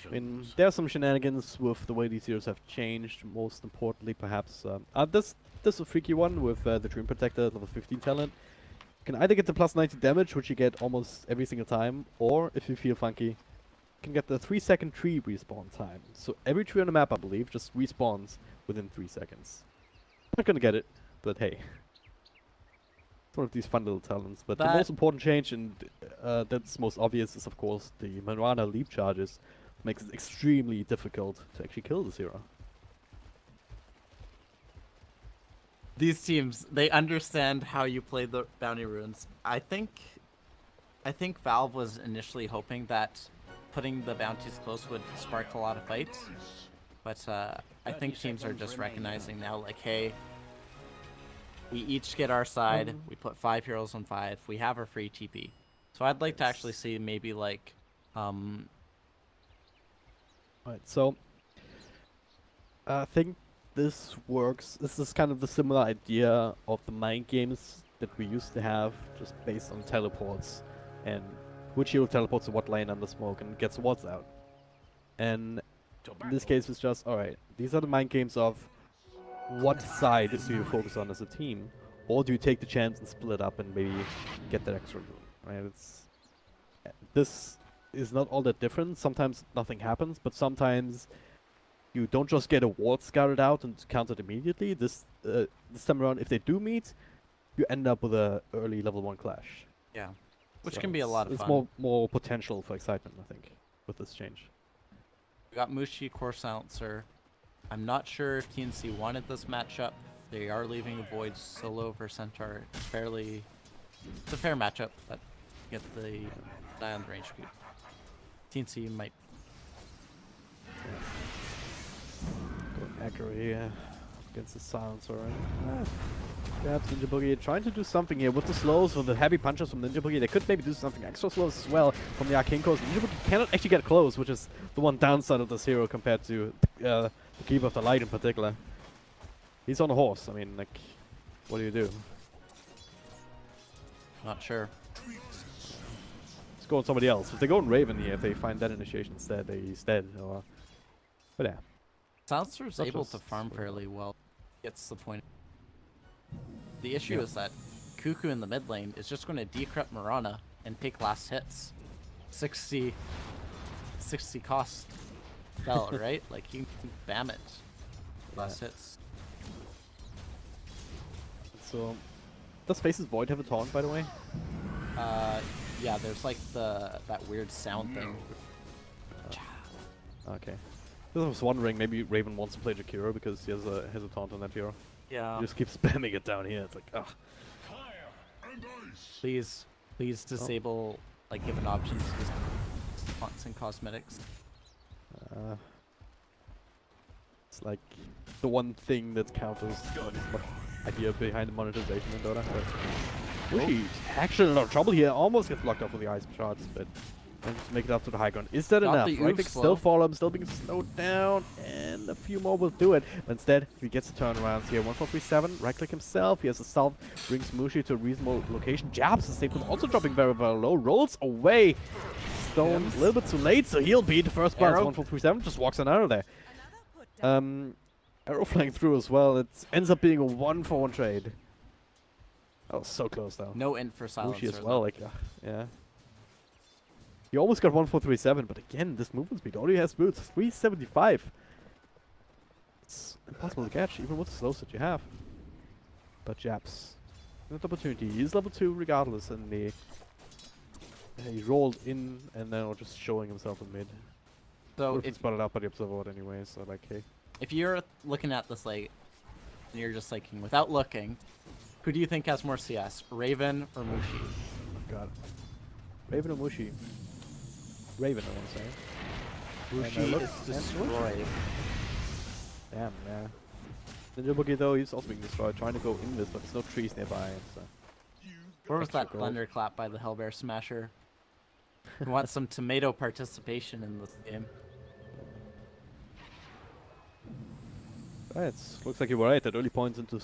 I mean, there are some shenanigans with the way these heroes have changed. Most importantly, perhaps, this is a freaky one with the Dream Protector, level 15 talent. You can either get the plus 90 damage, which you get almost every single time, or if you feel funky, you can get the 3-second tree respawn time. So every tree on the map, I believe, just respawns within 3 seconds. Not gonna get it, but hey. It's one of these fun little talents. But the most important change, and that's most obvious, is of course the Marijuana leap charges. Makes it extremely difficult to actually kill this hero. These teams, they understand how you play the bounty runes. I think Valve was initially hoping that putting the bounties close would spark a lot of fights, but I think teams are just recognizing now, like, hey, we each get our side. We put 5 heroes on 5. We have our free TP. So I'd like to actually see maybe like, Alright, so I think this works. This is kind of the similar idea of the mind games that we used to have, just based on teleports and which hero teleports to what lane under smoke and gets wards out. And in this case, it's just, alright, these are the mind games of what side do you focus on as a team, or do you take the chance and split up and maybe get that extra rune, right? This is not all that different. Sometimes nothing happens, but sometimes you don't just get a ward scouted out and countered immediately. This time around, if they do meet, you end up with a early level 1 clash. yeah, which So can be a lot of fun. It's more potential for excitement, I think, with this change. We got Mushi, Core Silencer. I'm not sure if TNC wanted this matchup. They are leaving a Void solo for Centaur. It's a fair matchup, but get the die on the range creep. TNC might. Going aggro here against the Silencer. Perhaps Ninja Boogie trying to do something here with the slows, with the heavy punches from Ninja Boogie. They could maybe do something extra slows as well from the Arcane Coast. Ninja Boogie cannot actually get close, which is the one downside of this hero compared to the Keeper of the Light in particular. He's on a horse. I mean, like, what do you do? Not sure. Let's go on somebody else. If they go on Raven here, if they find that initiation instead, he's dead. Or, but yeah. Silencer is Not able just to farm fairly well. Gets the point. The issue is that Cuckoo in the mid lane is just going to decrypt Mirana and take last hits. 60 cost spell, right? Like, he can bam it. Last hits. So, does Faces Void have a taunt, by the way? Yeah, there's like that weird sound thing. Okay. I was wondering, maybe Raven wants to play Jakiro because he has a taunt on that hero. Yeah. He just keeps spamming it down here. It's like, ugh. Please disable, like, given options, just taunts and cosmetics. It's like the one thing that counters the idea behind the monetization in Dota. Mushi actually in a lot of trouble here. Almost gets blocked off with the ice shots, but managed to make it up to the high ground. Is that Got enough? the Right oof click slow. still follow him, still being slowed down, and a few more will do it. But instead, he gets the turnarounds here. 1437, right click himself. He has a stealth, brings Mushi to a reasonable location. Jabs the stable, also dropping very, very low. Rolls away. Stone a little bit too late, so he'll be the first bounce. 1437 just walks on out of there. Arrow flying through as well. It ends up being a 1-for-1 trade. That was so close though. No int for Silencer. Mushi as well, like, yeah. He almost got 1437, but again, this movement speed only has boots. 375. It's impossible to catch, even with the slows that you have. But Japs, good opportunity. He's level 2 regardless, and he rolled in and now just showing himself in mid. So it's spotted out by the observer anyway, so like, hey. if you're looking at this, like, and you're just like, without looking, who do you think has more CS, Raven or Mushi? Oh god. Raven or Mushi? Raven, I want to say. Mushi is destroyed. Damn, yeah. Ninja Boogie though, he's also being destroyed, trying to go in this, but there's no trees nearby. So. Where was that gold. thunderclap by the Hellbear Smasher? We want some tomato participation in this game. Right, looks like you were right. That early points into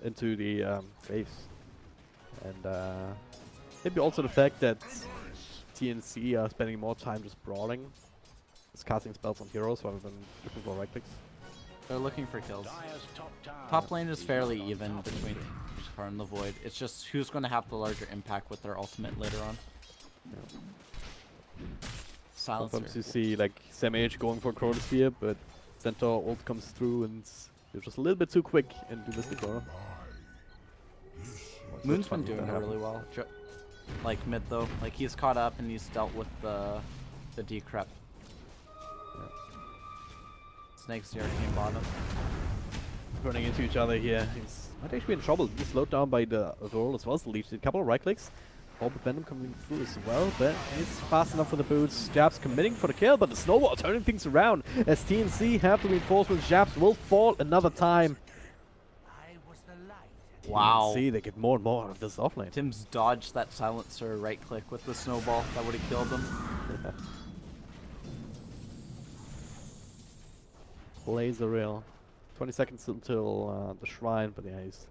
into the base, and maybe also the fact that TNC are spending more time just brawling It's casting spells on heroes rather than looking for right clicks. They're looking for kills. Top lane is fairly even between Far and the Void. It's just who's going to have the larger impact with their ultimate later on. Yeah. Silencer. Sometimes you see like SamH going for Chronosphere, but Centaur ult comes through and you're just a little bit too quick and you miss the Chrono. Moon's been doing it really well. Like mid though, like he's caught up and he's dealt with the decrep. Yeah. Snakes the arcane bottom. Running into each other here. He's might actually be in trouble. He's slowed down by the roll as well as the leech. A couple of right clicks. Orb of Venom coming through as well, but he's fast enough for the boots. Jabs committing for the kill, but the snowball turning things around as TNC have the reinforcements. Jabs will fall another time. Wow. TNC, they get more and more out of this offlane. Tim's dodged that silencer right click with the snowball. That would have killed him. Plays a real. 20 seconds until the shrine, but yeah, he's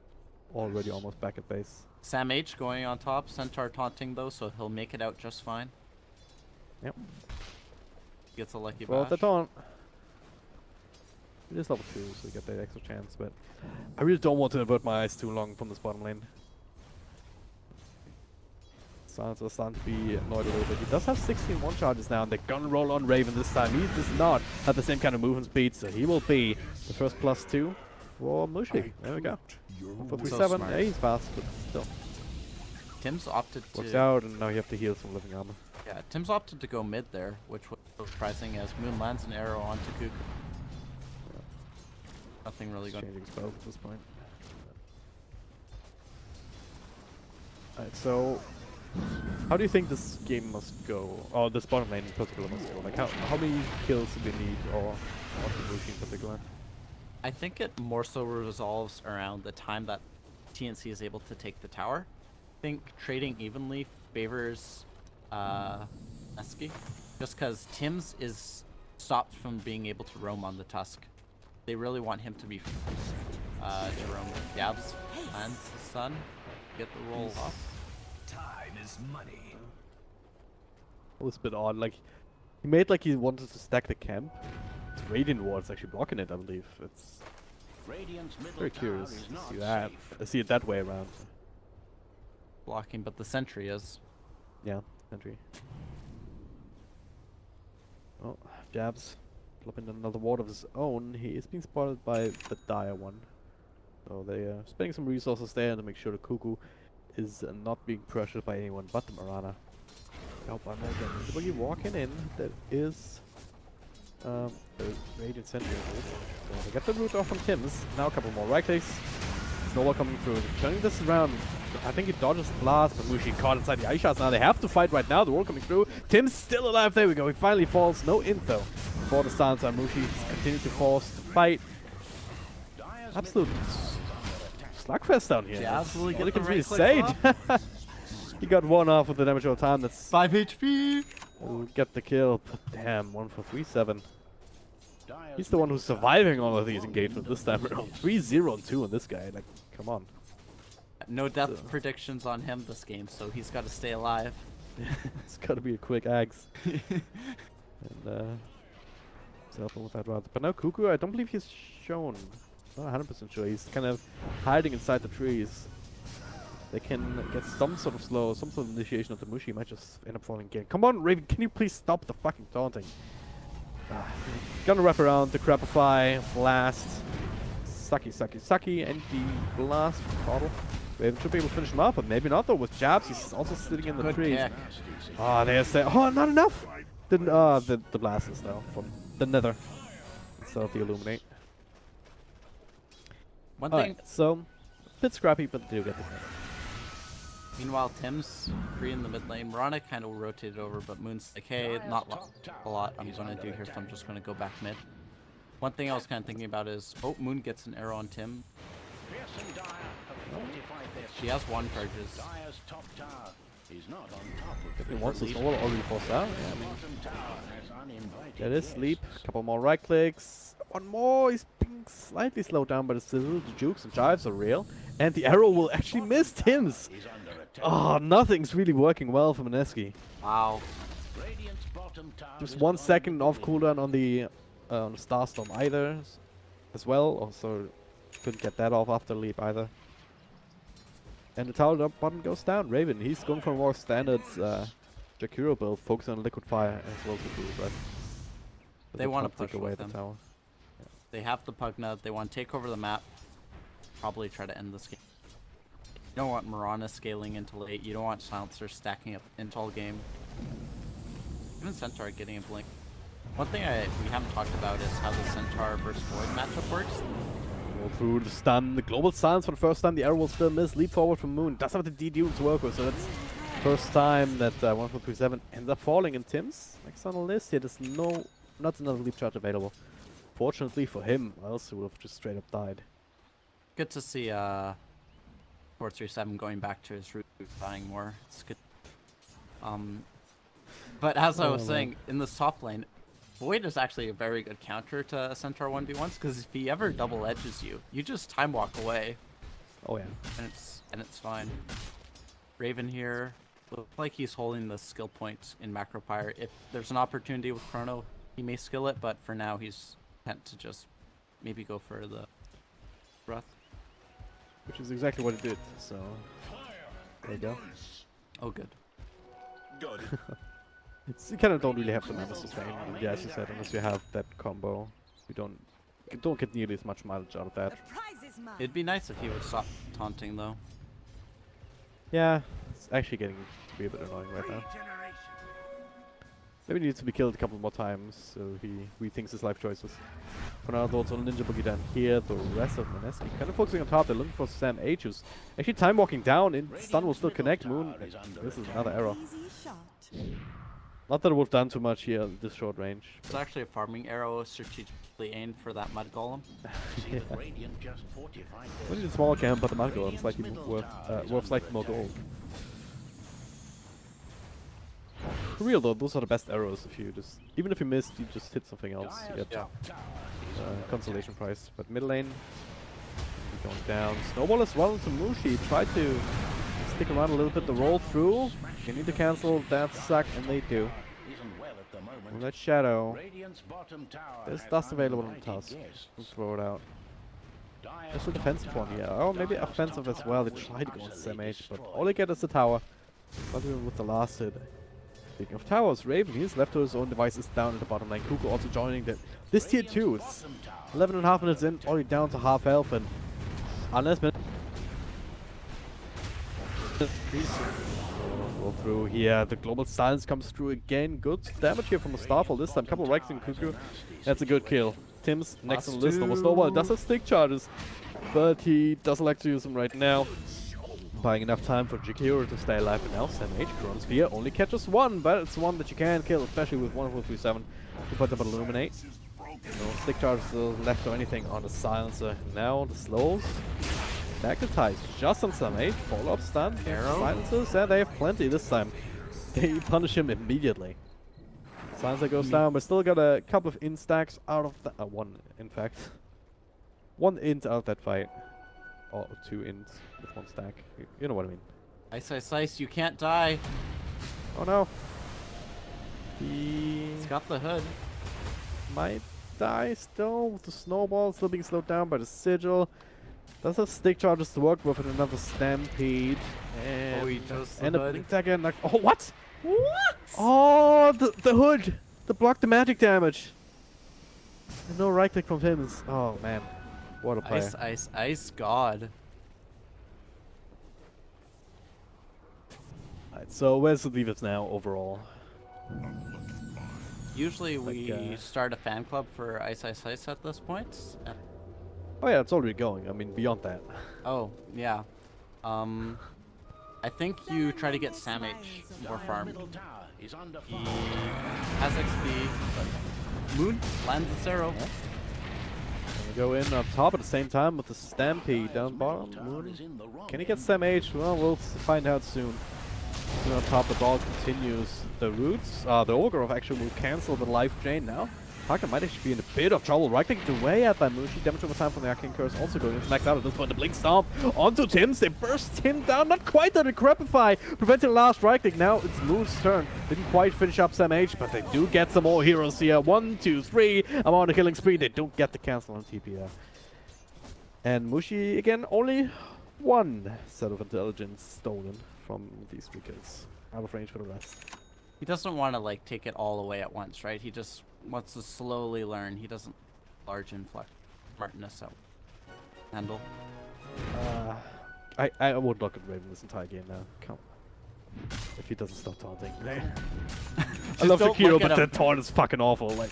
already almost back at base. Sam H going on top. Centaur taunting though, so he'll make it out just fine. Yep. Gets a lucky Well, bash. the taunt. It is level 2, so you get that extra chance, but I really don't want to avert my eyes too long from this bottom lane. Silencer's starting to be annoyed a little bit. He does have 16 one charges now, and they're gonna roll on Raven this time. He does not have the same kind of movement speed, so he will be the first +2 for Mushi. There we go. For 3-7, yeah, he's fast, but still. Tim's opted Works to... out, and now you have to heal some living armor. Yeah, Tim's opted to go mid there, which was surprising as Moon lands an arrow onto Cuckoo. Nothing really going. Changing spells at this point. Alright, so how do you think this game must go? Or this bottom lane in particular must go? Like how many kills do we need, or the Mushi in particular? I think it more so resolves around the time that TNC is able to take the tower. I think trading evenly favors Mineski, just because Tim's is stopped from being able to roam on the Tusk. They really want him to be to roam. Gabs lands the sun, get the roll off. Time is money. It was a bit odd. Like he made like he wanted to stack the camp. It's Radiant Ward's actually blocking it, I believe. It's very curious to see that. I see it that way around. Blocking, but the sentry is. Yeah, entry. Oh, Jabs. Flipping another ward of his own. He is being spotted by the dire one. So they are spending some resources there to make sure the Cuckoo is not being pressured by anyone but the Marana. Help on that again. Anybody walking in that is the Radiant Sentry. So they get the root off from Tim's. Now a couple more right clicks. Snowball coming through. Turning this around. I think he dodges the blast, but Mushi caught inside the ice shots. Now they have to fight right now. The wall coming through. Tim's still alive. There we go. He finally falls. No int though for the stance. Mushi continues to force the fight. Absolute slugfest down here. Yeah, absolutely. All you can really say. He got one off with the damage over time. That's 5 HP. will get the kill. But damn, 1 for 3-7. He's the one who's surviving all of these engagements this time around. 3-0-2 on this guy. Like, come on. No death predictions on him this game, so he's got to stay alive. It's gotta be a quick axe. And self with that route. But now Cuckoo, I don't believe he's shown. Not 100% sure. He's kind of hiding inside the trees. They can get some sort of slow, some sort of initiation of the Mushi. Might just end up falling again. Come on, Raven, can you please stop the fucking taunting? Gonna wrap around the Crapify, blast. Sucky, and the blast bottle. Raven should be able to finish him off, but maybe not though. With Jabs, he's also sitting in the Good trees. kick. Oh, there's that. Oh, not enough! The blasters though, from the nether. Instead of the illuminate. One thing. So, a bit scrappy, but they do get the kill. Meanwhile, Tim's free in the mid lane. Marana kind of rotated over, but Moon's like, hey, not a lot I'm going to do here, so I'm just going to go back mid. One thing I was kind of thinking about is, oh, Moon gets an arrow on Tim. She has 1 charges. If he wants to snowball already forced out. Yeah, I mean, that is sleep. Couple more right clicks. One more. He's being slightly slowed down, but it's still the jukes and jives are real. And the arrow will actually miss Tim's. Oh, nothing's really working well for Mineski. Wow. Just 1 second off cooldown on the Starstorm either as well. Also couldn't get that off after leap either. And the tower button goes down. Raven, he's going for a more standard Jakiro build, focusing on liquid fire as well to do that. They want to push take away with the them. tower. They have the Pugna. They want to take over the map. Probably try to end this game. You don't want Mirana scaling into late. You don't want Silencer stacking up into all game. Even Centaur getting a blink. One thing we haven't talked about is how the Centaur versus Void matchup works. Go through the stun, the global silence for the first time. The arrow will still miss. Leap forward from Moon. Does have the DD to work with, so that's first time that 1437 ends up falling in Tim's. Next on the list here, there's not another leap charge available. Fortunately for him, else he would have just straight up died. Good to see 437 going back to his root, dying more. It's good. But as I was saying, in this top lane, Void is actually a very good counter to Centaur 1v1s, because if he ever double edges you, you just time walk away. Oh yeah. And it's fine. Raven here, looks like he's holding the skill point in Macropyre. If there's an opportunity with Chrono, he may skill it, but for now he's content to just maybe go for the breath. Which is exactly what it did, so there you go. Oh good. Good. You kind of don't really have the mana sustain, yeah, as you said, unless you have that combo. You don't get nearly as much mileage out of that. It'd be nice if he would stop taunting though. Yeah, it's actually getting to be a bit annoying right now. Maybe he needs to be killed a couple more times, so he rethinks his life choices. For now, thoughts on Ninja Boogie down here. The rest of Mineski kind of focusing on top. They're looking for Sam H, who's actually time walking down. In stun will still connect. Moon. This is another error. Not that it would have done too much here at this short range. It's actually a farming arrow strategically aimed for that mud golem. Yeah. We need a smaller camp, but the mud golem is slightly worth slightly more gold. For real though, those are the best arrows. If you just, even if you missed, you just hit something else. You get consolation prize. But middle lane, going down. Snowball as well into Mushi. Try to stick around a little bit. The roll through. You need to cancel that suck, and they do. Moonlight Shadow. There's dust available on the task. We'll throw it out. Just a defensive one, yeah. Oh, maybe offensive as well. They try to go on SMH, but all they get is the tower. Not even with the last hit. Speaking of towers, Raven, he's left to his own devices down at the bottom lane. Kuko also joining this tier 2. It's 11.5 minutes in, already down to half health, and unless go through here, the global silence comes through again. Good damage here from the Starfall this time. Couple of Rex and Kuku. That's a good kill. Tim's next on the list. Almost Snowball does have stick charges, but he doesn't like to use them right now. Buying enough time for Jakiro to stay alive, and now SMH Chronosphere only catches one, but it's one that you can kill, especially with 1437 to put up an Illuminate. No stick charges left or anything on the silencer. Now the slows. Magnetize just on SMH, follow-up stun, Arrow. silencers, and they have plenty this time. They punish him immediately. Silencer goes down, but still got a couple of instacks out of that. One, in fact. One int out of that fight. Or 2 ints with 1 stack. You know what I mean. Ice, ice, ice, you can't die. Oh no. He It's got the hood. might die still with the snowball, still being slowed down by the sigil. Does have stick charges to work with and another stampede. And, Oh, he chose the and a hood. blink dagger and oh, what? What? Oh, the hood! To block the magic damage! And no right click from him is, oh man. What a player. Ice, ice, ice, God. Alright, so where's the leave us now overall? Usually we Like, start a fan club for Ice, ice, ice at this point. Oh yeah, it's already going. I mean, beyond that. Oh, yeah. I think you try to get Sam H more farm. He has XP, but Moon lands this arrow. Gonna go in up top at the same time with the Stampede down bottom. Moon. Can he get Sam H? Well, we'll find out soon. On top, the ball continues. The roots, the Ogre of actually will cancel the life chain now. Parker might actually be in a bit of trouble. Right click away at by Mushi. Damage over time from the Arcane Curse also going to max out at this point. The Blink Stomp onto Tim's. They burst him down. Not quite the Decrepify. Preventing the last right click. Now it's Moon's turn. Didn't quite finish up Sam H, but they do get some more heroes here. 1, 2, 3. I'm on the killing spree. They don't get the cancel on TP there. And Mushi, again, only one set of intelligence stolen from these 3 kills. Out of range for the rest. He doesn't want to like take it all away at once, right? He just wants to slowly learn. He doesn't large influx smartness out. Handle. I would look at Raven this entire game now. Come on. If he doesn't stop taunting. I love don't Shakiro, look at but him. that taunt is fucking awful. Like,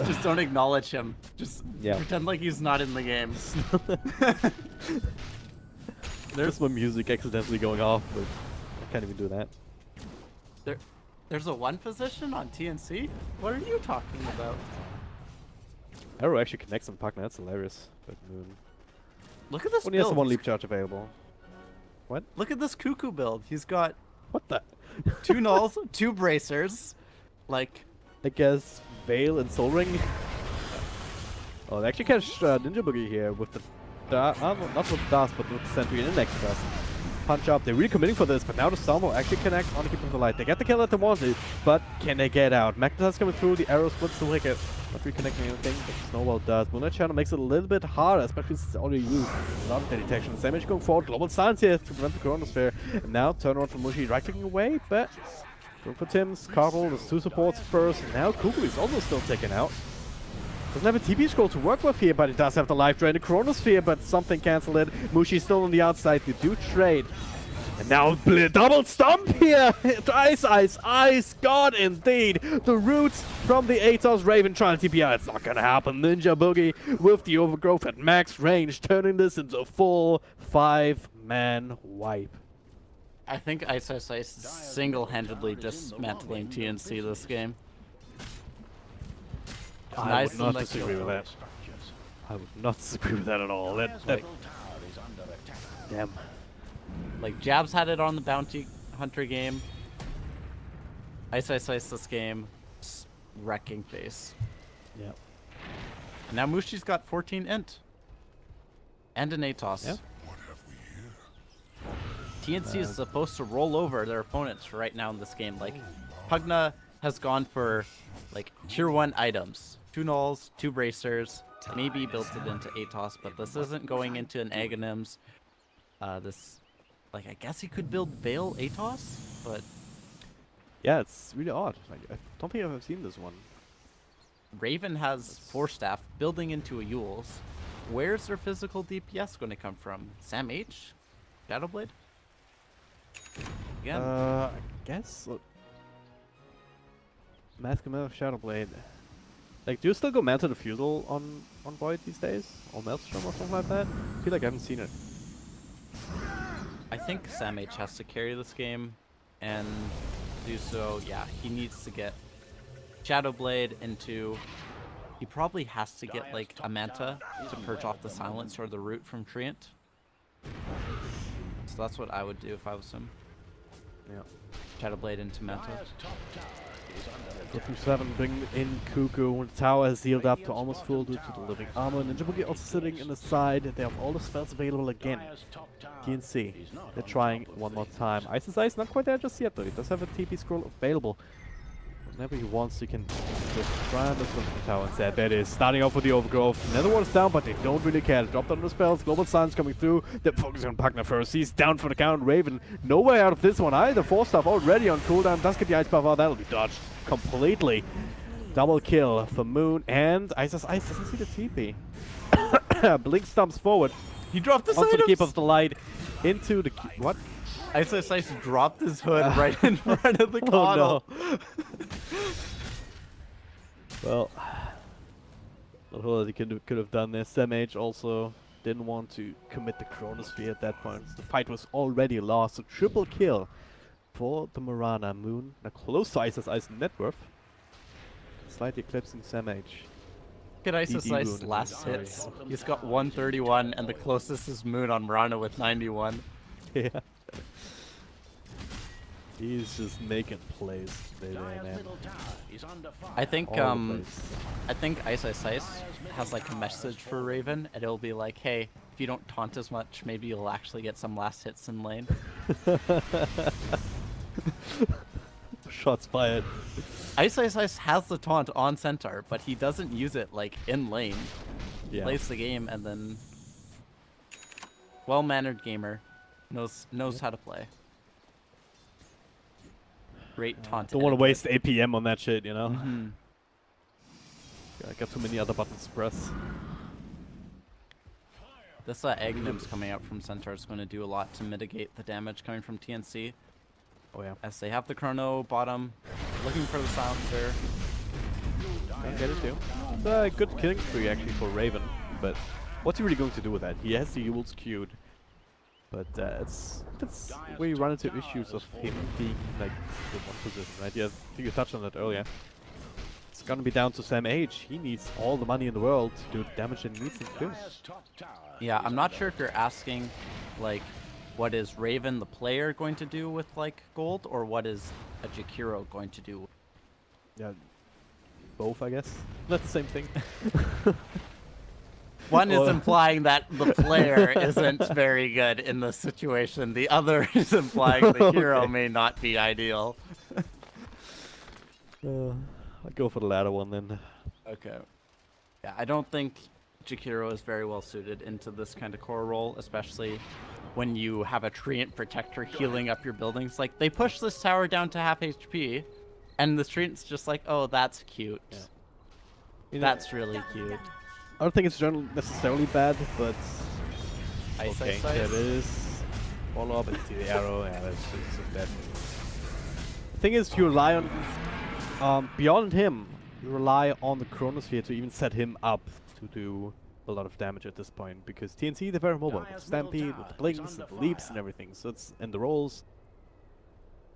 Just don't acknowledge him. Just Yeah. pretend like he's not in the game. there's my music accidentally going off, but I can't even do that. There's a 1 position on TNC? What are you talking about? Arrow actually connects on Puck, that's hilarious. But Moon. Look at this Only has the build. one leap charge available. Look at this Cuckoo build. He's got What the? 2 nulls, 2 bracers. Like, I guess Veil and Soul Ring. Oh, they actually catch Ninja Boogie here with the not with Dust, but with the Sentry and Index Dust. Punch up. They're really committing for this, but now the Storm will actually connect on the Keeper of the Light. They get the kill that they wanted, but can they get out? Magnetar's coming through. The arrow splits the wicket. Not reconnecting anything, but Snowball does. Moonlight Channel makes it a little bit harder, especially since it's already used. A lot of detection. Damage going forward. Global Silence here to prevent the Chronosphere. And now turnaround from Mushi, right clicking away, but going for Tim's. Carvel, there's 2 supports first. And now Kuku is also still taken out. Doesn't have a TP scroll to work with here, but it does have the life drain, the Chronosphere, but something cancelled it. Mushi's still on the outside. They do trade. And now double stomp here! Ice! God, indeed! The roots from the Atos Raven trying to TPI. It's not gonna happen. Ninja Boogie with the overgrowth at max range, turning this into a full 5-man wipe. I think Ice single-handedly dismantling TNC this game. I would not like disagree with that. I would not disagree with that at all. Damn. Like, Jabs had it on the Bounty Hunter game. Ice this game. Just wrecking face. Yeah. Now Mushi's got 14 int. And an Atos. Yeah. TNC is supposed to roll over their opponents right now in this game. Like, Pugna has gone for, like, tier 1 items. 2 nulls, 2 bracers. Maybe built it into Atos, but this isn't going into an Aghanims. Like, I guess he could build Veil Atos, but Yeah, it's really odd. Like, I don't think I've ever seen this one. Raven has 4 staff building into a Yule's. Where's their physical DPS going to come from? Sam H? Shadowblade? Again. I guess. Look. Mask of Shadowblade. Like, do you still go Mantle Refusal on Void these days? Or Maelstrom or something like that? I feel like I haven't seen it. I think Sam H has to carry this game, and to do so, yeah, he needs to get Shadowblade into... He probably has to get, like, a Manta to purge off the Silence or the Root from Treant. So that's what I would do if I was him. Yeah. Shadowblade into Manta. Go through 7, bring in Cuckoo. The tower has healed up to almost full due to the living armor. Ninja Boogie also sitting in the side. They have all the spells available again. TNC. They're trying one more time. Ice's Ice not quite there just yet though. He does have a TP scroll available. Whenever he wants, he can just try and look for the tower instead. There it is. Starting off with the overgrowth. Netherworld's down, but they don't really care. They dropped on the spells. Global Silence coming through. They're focusing on Pugna first. He's down for the count. Raven, no way out of this one either. 4-star already on cooldown. Does get the Ice Buff out. That'll be dodged completely. Double kill for Moon. And Ice's Ice doesn't see the TP. Blink stumps forward. He dropped the Onto the Keep of the Light. Into the... What? Ice dropped his hood right in front of the coddle. Oh, no. Well, he could have done this. SMH also didn't want to commit the Chronosphere at that point. The fight was already lost. So triple kill for the Mirana. Moon now close to Ice's Ice net worth. Slightly eclipsing SMH. Look at Ice's Ice Moon. last hits. He's got 131, and the closest is Moon on Mirana with 91. Yeah. He's just making plays today, man. I think All the plays. I think Ice Ice Ice has like a message for Raven, and it'll be like, hey, if you don't taunt as much, maybe you'll actually get some last hits in lane. Shots fired. Ice Ice Ice has the taunt on Centaur, but he doesn't use it like in lane. Yeah. Plays the game and then well-mannered gamer knows how to play. Great taunt. Don't want to etiquette. waste APM on that shit, you know? Mhm. I got too many other buttons to press. This egg nymph coming out from Centaur is going to do a lot to mitigate the damage coming from TNC. Oh yeah. As they have the chrono bottom, looking for the silencer. I get it too. It's a good killing spree actually for Raven, but what's he really going to do with that? He has the Yules queued, but it's where you run into issues of him being like the one position, right? Yeah, I think you touched on that earlier. It's gonna be down to Sam H. He needs all the money in the world to do the damage that he needs to do. Yeah, I'm not sure if you're asking, like, what is Raven the player going to do with like gold, or what is a Jakiro going to do? Yeah, both I guess. Not the same thing. One is Well- implying that the player isn't very good in this situation. The other is implying the hero Okay. may not be ideal. I'll go for the latter one then. Okay. Yeah, I don't think Jakiro is very well suited into this kind of core role, especially when you have a Treant Protector healing up your buildings. Like, they push this tower down to half HP, and the Treant's just like, oh, that's cute. Yeah. You know, That's really cute. I don't think it's necessarily bad, but Ice, okay, ice, there ice. it is. Follow up and see the arrow. Yeah, that's so dead. The thing is, you rely on beyond him. You rely on the Chronosphere to even set him up to do a lot of damage at this point, because TNC they're very mobile. With Stampede, with the blinks, and the leaps, and everything. So it's and the rolls.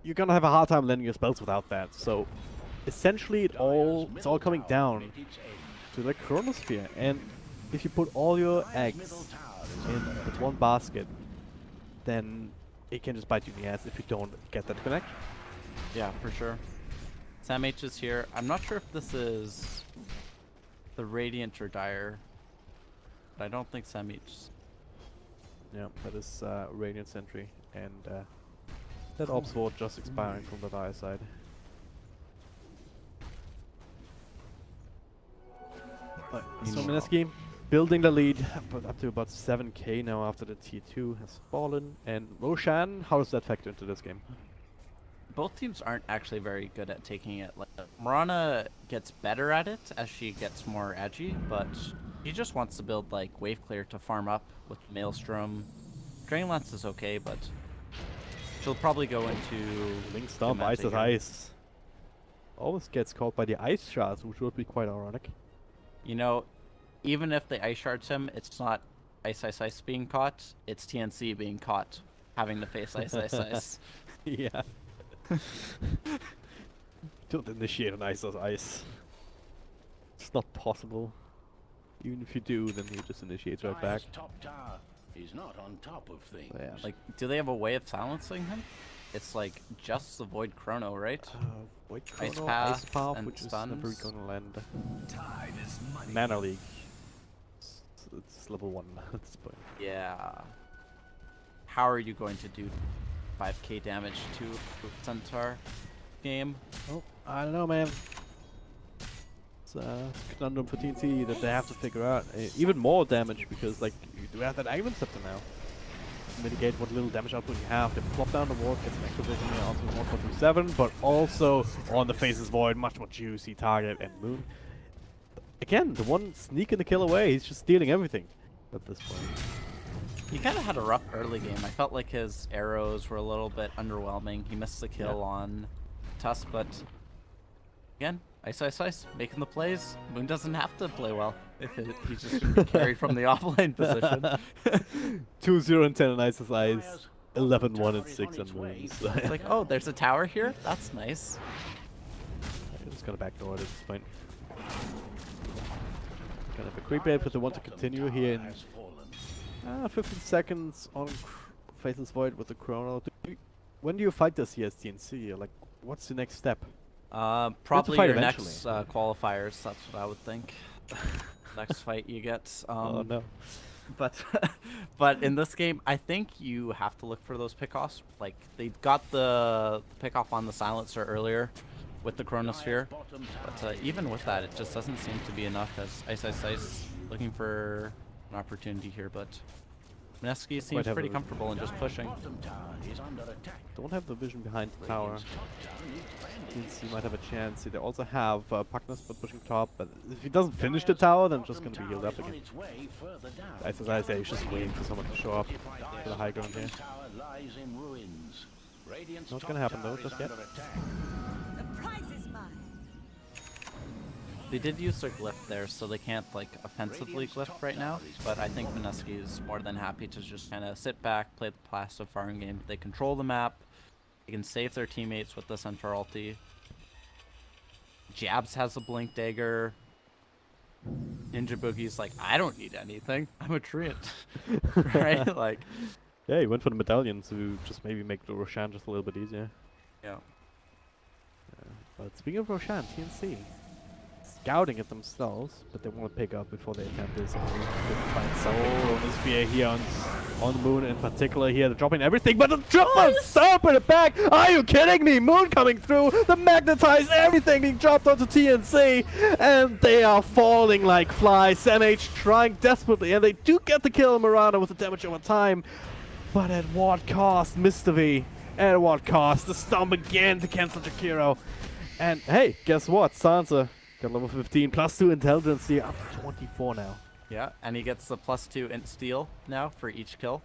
You're gonna have a hard time landing your spells without that. So essentially, it's all coming down to the Chronosphere, and if you put all your eggs in with one basket, then it can just bite you in the ass if you don't get that connection. Yeah, for sure. Sam H is here. I'm not sure if this is the Radiant or Dire, but I don't think Sam H. Yeah, that is Radiant Sentry, and that Orb Sword just expiring from the Dire side. But so Mineski building the lead, but up to about 7k now after the T2 has fallen. And Roshan, how does that factor into this game? Both teams aren't actually very good at taking it. Like, Mirana gets better at it as she gets more edgy, but she just wants to build like wave clear to farm up with Maelstrom. Drain Lance is okay, but she'll probably go into Link Stomp, Ice is Ice. Always gets caught by the Ice Shards, which would be quite ironic. You know, even if they ice shards him, it's not Ice Ice Ice being caught, it's TNC being caught having to face Ice Ice Ice. Yeah. Don't initiate on Ice as Ice. It's not possible. Even if you do, then he just initiates right back. Top tower is not on top of things. So, yeah. Like, do they have a way of silencing him? It's like just the Void Chrono, right? Void Ice Chrono, Path Ice Path, and which is never stuns. gonna land. Time is money. Mana League. It's level 1 at this point. Yeah. How are you going to do 5k damage to a Centaur game? Oh, I don't know, man. It's a conundrum for TNT that they have to figure out. Even more damage, because like you do have that Aghanim Scepter now. To mitigate what little damage output you have. They plop down the ward, get some extra vision here onto 1.27, but also on the Faces Void, much more juicy target and Moon. Again, the one sneaking the kill away, he's just stealing everything at this point. He kind of had a rough early game. I felt like his arrows were a little bit underwhelming. He missed the kill on Tusk, but again, Ice Ice Ice, making the plays. Moon doesn't have to play well if he's just going to be carried from the offlane position. 2-0 and 10 on Ice's Ice, 11-1 and 6 on Moons. It's like, oh, there's a tower here? That's nice. I'm just gonna backdoor it at this point. Kind of a creep wave, but they want to continue here in Has fallen. 15 seconds on Faceless Void with the Chrono. when do you fight this here as TNC? Like, what's the next step? Probably fight your eventually. next qualifiers. That's what I would think. Next fight you get. Oh no. But but in this game, I think you have to look for those pickoffs. Like they got the pickoff on the silencer earlier with the chronosphere, but even with that, it just doesn't seem to be enough. As Ice looking for an opportunity here, but Mineski seems have pretty a- comfortable in just pushing. Bottom tower is under attack. Don't have the vision behind the tower. Radiant's top tower needs TNC might have a chance. They also have Puckness for pushing top, but if he doesn't finish the tower, then just gonna be healed up again. its way further down. Ice he's just waiting for someone to show up for the high ground here. Tower lies in ruins. Radiant's Not top gonna happen though, tower just is yet. under attack. The prize is mine. They did use their glyph there, so they can't like offensively glyph right now. But I think Mineski is more than happy to just kind of sit back, play the passive farm game. They control the map. They can save their teammates with the Centaur ulti. Jabs has a blink dagger. Ninja Boogie's like, I don't need anything. I'm a treant. Right? Like, Yeah, he went for the medallion to just maybe make the Roshan just a little bit easier. yeah. But speaking of Roshan, TNC scouting it themselves, but they want to pick up before they attempt this. And they find something. Chronosphere here on the moon in particular here. They're dropping everything, but the drop stop in the back. Are you kidding me? Moon coming through. The magnetize everything being dropped onto TNC, and they are falling like flies. SamH trying desperately, and they do get the kill on Miranda with the damage over time. But at what cost, Mr. V? At what cost? The stomp again to cancel Jakiro. And hey, guess what? Sansa got level 15, +2 intelligence here, up to 24 now. Yeah, and he gets the +2 int steal now for each kill.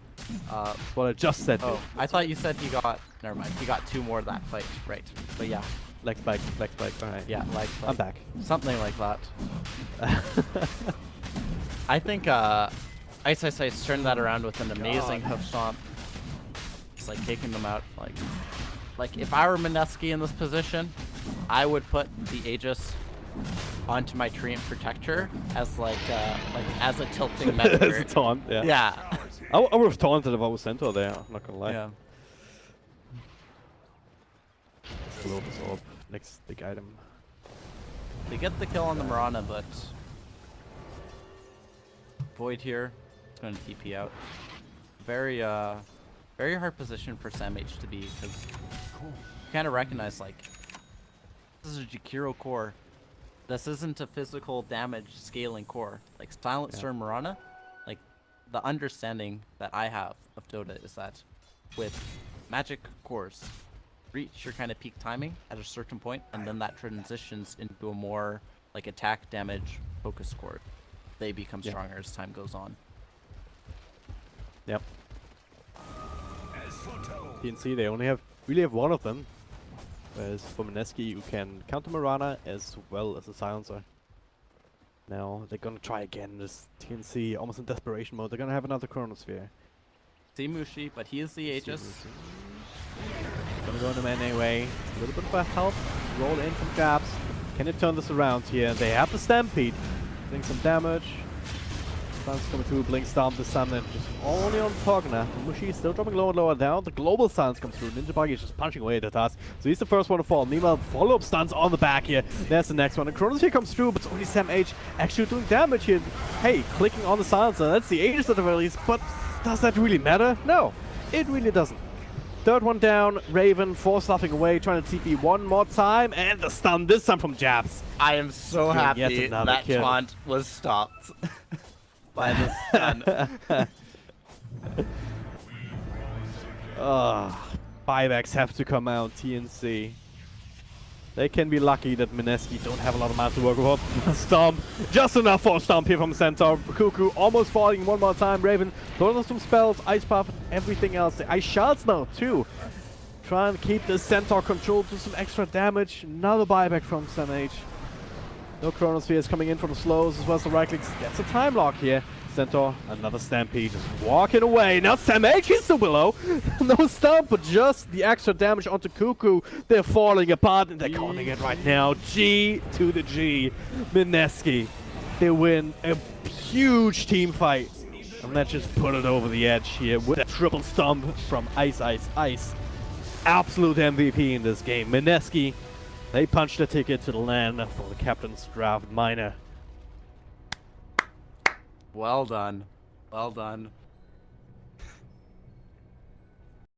That's what I just said. Oh, I thought you said he got, never mind, he got 2 more that fight, right. But yeah, Leg spike, alright. yeah, like I'm back. something like that. I think Ice turned that around with an amazing hoof stomp. It's like taking them out. Like if I were Mineski in this position, I would put the Aegis onto my Treant Protector as like as a tilting It's a measure. taunt, yeah. Yeah. I would have taunted if I was Centaur there, I'm not gonna lie. Yeah. Blow this orb, next big item. They get the kill on the Mirana, but Void here is going to TP out. Very hard position for SamH to be, because you kind of recognize like this is a Jakiro core. This isn't a physical damage scaling core. Like Silencer and Mirana, like the understanding that I have of Dota is that with magic cores, reach your kind of peak timing at a certain point, and then that transitions into a more like attack damage focus core. They become stronger as time goes on. Yep. TNC, they only really have one of them. Whereas for Mineski, you can counter Mirana as well as a Silencer. Now, they're gonna try again. This TNC, almost in desperation mode. They're gonna have another Chronosphere. See Mushi, but he is the Aegis. Gonna go in the man anyway. A little bit of a help. Roll in from Jabs. Can they turn this around here? They have the Stampede. Doing some damage. Sun's coming through, Blink Stomp this time, then just only on Pogna. Mushi is still dropping lower and lower down. The global stance comes through. Ninja Buggy is just punching away at the task. So he's the first one to fall. Meanwhile, follow-up stuns on the back here. There's the next one. And Chronosphere comes through, but it's only SamH actually doing damage here. Hey, clicking on the silencer. That's the Aegis at the very least, but does that really matter? No, it really doesn't. Third one down, Raven force nothing away, trying to TP one more time, and the stun this time from Jabs. I am so Yet happy another that kill. taunt was stopped by the stun. Buybacks have to come out, TNC. They can be lucky that Mineski don't have a lot of mana to work with. Stomp, just enough for a stomp here from Centaur. Cuckoo almost falling one more time. Raven throwing some spells, Ice Puff, everything else. The Ice Shards now too. Try and keep the Centaur controlled to some extra damage. Another buyback from SamH. No Chronospheres coming in from the slows as well as the right clicks. Gets a time lock here. Centaur, another Stampede, just walking away. Now SamH hits the Willow. No stomp, but just the extra damage onto Cuckoo. They're falling apart and they're calling it right now. G to the G. Mineski. They win a huge team fight. And let's just put it over the edge here with a triple stomp from Ice. absolute MVP in this game. Mineski, they punched a ticket to the land for the captain's draft. Miner. Well done. Well done.